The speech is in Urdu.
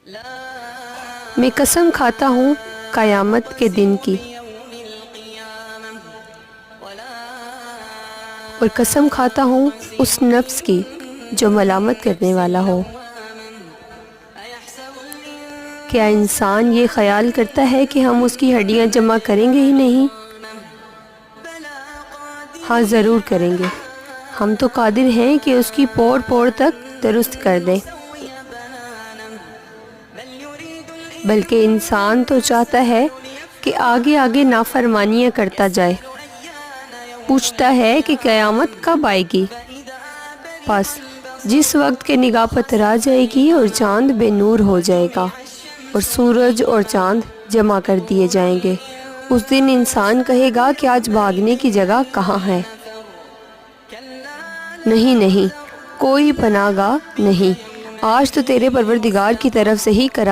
میں قسم کھاتا ہوں قیامت کے دن کی، اور قسم کھاتا ہوں اس نفس کی جو ملامت کرنے والا ہو۔ کیا انسان یہ خیال کرتا ہے کہ ہم اس کی ہڈیاں جمع کریں گے ہی نہیں؟ ہاں ضرور کریں گے، ہم تو قادر ہیں کہ اس کی پوڑ پوڑ تک درست کر دیں۔ بلکہ انسان تو چاہتا ہے کہ آگے آگے نافرمانیاں کرتا جائے، پوچھتا ہے کہ قیامت کب آئے گی۔ بس جس وقت کے نگاہ پتھرا جائے گی اور چاند بے نور ہو جائے گا اور سورج اور چاند جمع کر دیے جائیں گے، اس دن انسان کہے گا کہ آج بھاگنے کی جگہ کہاں ہے؟ نہیں نہیں، کوئی پناہ گاہ نہیں، آج تو تیرے پروردگار کی طرف سے ہی